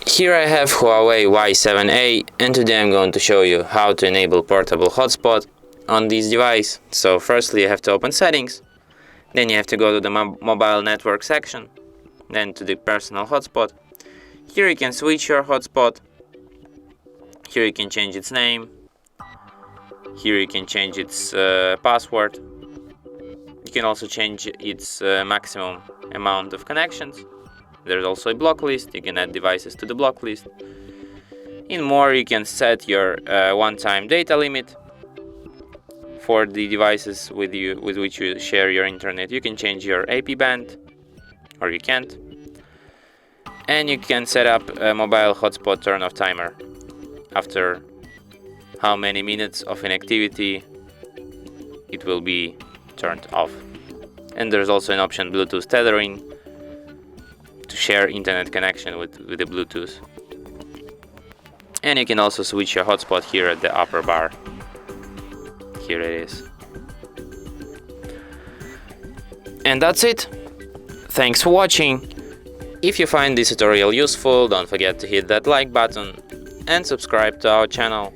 Here I have Huawei Y7a, and today I'm going to show you how to enable portable hotspot on this device. So firstly you have to open settings, then you have to go to the mobile network section, then to the personal hotspot. Here you can switch your hotspot, here you can change its name, here you can change its password, you can also change its maximum amount of connections. There's also a block list, you can add devices to the block list. In more, you can set your one-time data limit for the devices with which you share your internet. You can change your AP band, or you can't. And you can set up a mobile hotspot turn-off timer. After how many minutes of inactivity it will be turned off. And there's also an option Bluetooth tethering to share internet connection with the Bluetooth. And you can also switch your hotspot here at the upper bar. Here it is. And that's it. Thanks for watching. If you find this tutorial useful, don't forget to hit that like button and subscribe to our channel.